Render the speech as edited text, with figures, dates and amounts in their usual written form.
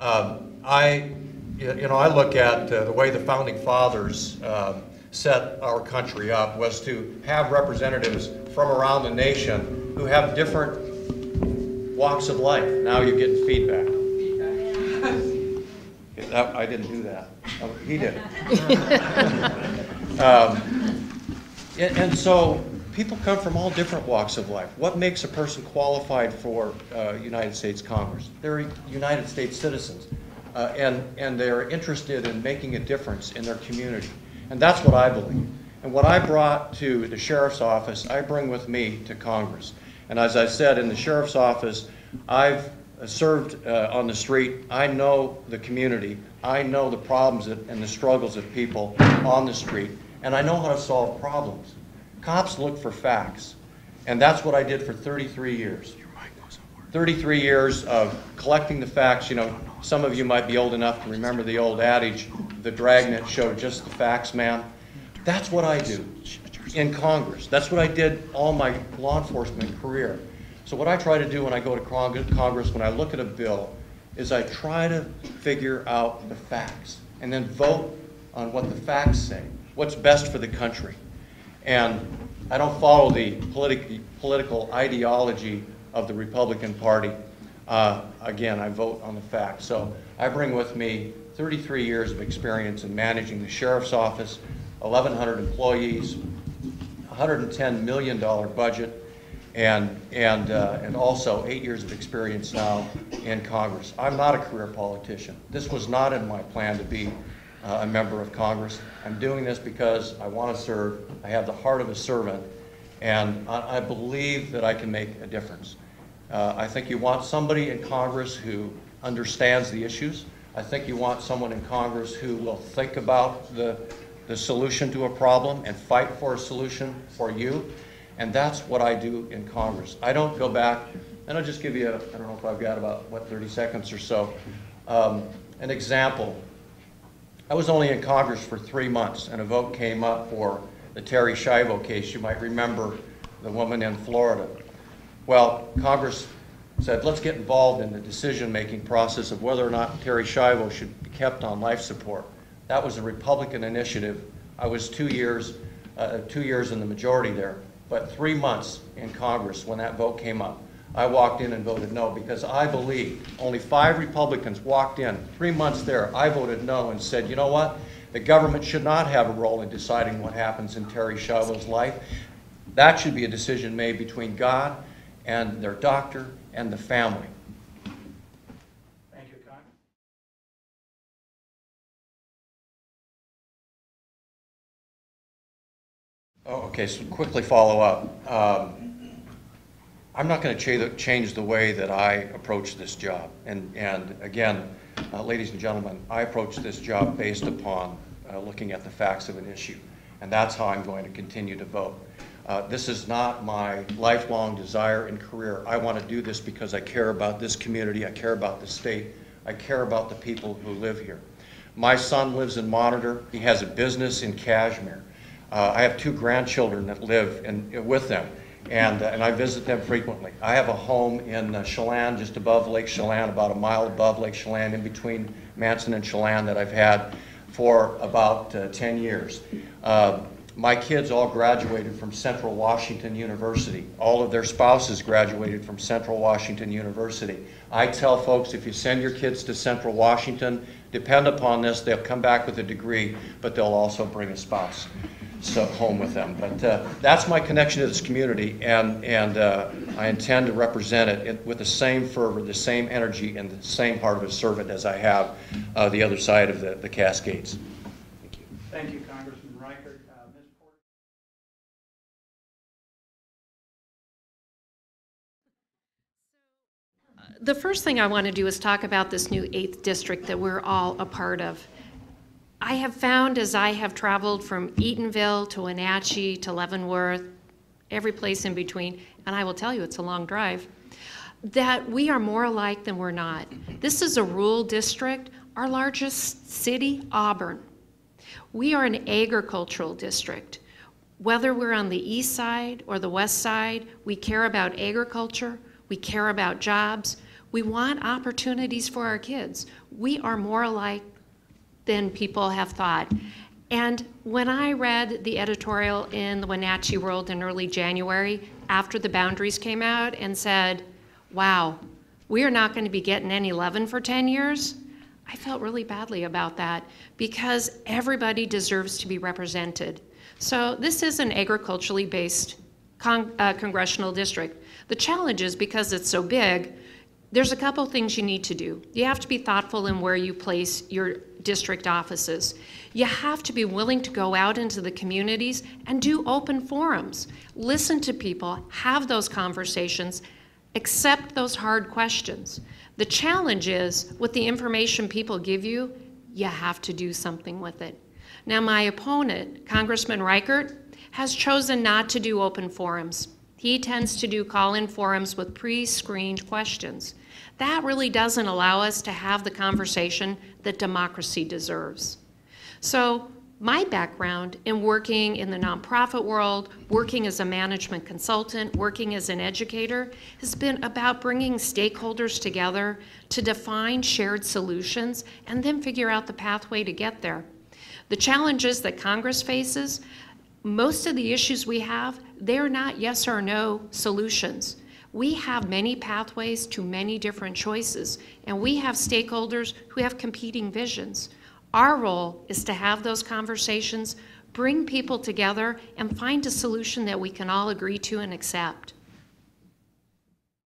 I look at the way the founding fathers set our country up was to have representatives from around the nation who have different walks of life. Now you're getting feedback. I didn't do that. Oh, he did. And so people come from all different walks of life. What makes a person qualified for United States Congress? They're United States citizens, and they're interested in making a difference in their community. And that's what I believe. And what I brought to the sheriff's office, I bring with me to Congress. And as I said, in the sheriff's office, I've served on the street. I know the community. I know the problems and the struggles of people on the street. And I know how to solve problems. Cops look for facts. And that's what I did for 33 years. 33 years of collecting the facts. You know, some of you might be old enough to remember the old adage, the dragnet showed just the facts, man. That's what I do in Congress. That's what I did all my law enforcement career. So what I try to do when I go to Congress, when I look at a bill, is I try to figure out the facts and then vote on what the facts say, what's best for the country. And I don't follow the political ideology of the Republican Party. Again, I vote on the facts. So I bring with me 33 years of experience in managing the sheriff's office, 1,100 employees, $110 million budget, and also 8 years of experience now in Congress. I'm not a career politician. This was not in my plan to be a member of Congress. I'm doing this because I want to serve. I have the heart of a servant, and I believe that I can make a difference. I think you want somebody in Congress who understands the issues. I think you want someone in Congress who will think about the solution to a problem and fight for a solution for you. And that's what I do in Congress. I don't go back, and I'll just give you, I don't know if I've got about, 30 seconds or so, an example. I was only in Congress for 3 months, and a vote came up for the Terri Schiavo case. You might remember the woman in Florida. Well, Congress said, let's get involved in the decision-making process of whether or not Terri Schiavo should be kept on life support. That was a Republican initiative. I was 2 years in the majority there, but 3 months in Congress when that vote came up. I walked in and voted no because I believed only 5 Republicans walked in. 3 months there, I voted no and said, you know what? The government should not have a role in deciding what happens in Terri Schiavo's life. That should be a decision made between God and their doctor and the family. Thank you, Con. Oh, okay, so quickly follow up. I'm not going to change the way that I approach this job. And again, ladies and gentlemen, I approach this job based upon looking at the facts of an issue. And that's how I'm going to continue to vote. This is not my lifelong desire and career. I want to do this because I care about this community, I care about the state, I care about the people who live here. My son lives in Monitor. He has a business in Kashmir. I have 2 grandchildren that live with them, and I visit them frequently. I have a home in Chelan, just above Lake Chelan, about a mile above Lake Chelan, in between Manson and Chelan, that I've had for about 10 years. My kids all graduated from Central Washington University. All of their spouses graduated from Central Washington University. I tell folks, if you send your kids to Central Washington, depend upon this, they'll come back with a degree, but they'll also bring a spouse home with them. But that's my connection to this community, and I intend to represent it with the same fervor, the same energy, and the same heart of a servant as I have the other side of the Cascades. Thank you. Thank you, Congressman Reichert. Ms. Porter. The first thing I want to do is talk about this new 8th district that we're all a part of. I have found, as I have traveled from Eatonville to Wenatchee to Leavenworth, every place in between, and I will tell you it's a long drive, that we are more alike than we're not. This is a rural district. Our largest city, Auburn. We are an agricultural district. Whether we're on the east side or the west side, we care about agriculture, we care about jobs, We want opportunities for our kids. We are more alike than people have thought. And when I read the editorial in the Wenatchee World in early January, after the boundaries came out and said, wow, we are not going to be getting any leaven for 10 years, I felt really badly about that because everybody deserves to be represented. So this is an agriculturally based congressional district. The challenge is because it's so big, there's a couple things you need to do. You have to be thoughtful in where you place your district offices. You have to be willing to go out into the communities and do open forums. Listen to people, have those conversations, accept those hard questions. The challenge is, with the information people give you, you have to do something with it. Now, my opponent, Congressman Reichert, has chosen not to do open forums. He tends to do call-in forums with pre-screened questions. That really doesn't allow us to have the conversation that democracy deserves. So my background in working in the nonprofit world, working as a management consultant, working as an educator, has been about bringing stakeholders together to define shared solutions and then figure out the pathway to get there. The challenges that Congress faces, most of the issues we have, they're not yes or no solutions. We have many pathways to many different choices, and we have stakeholders who have competing visions. Our role is to have those conversations, bring people together, and find a solution that we can all agree to and accept.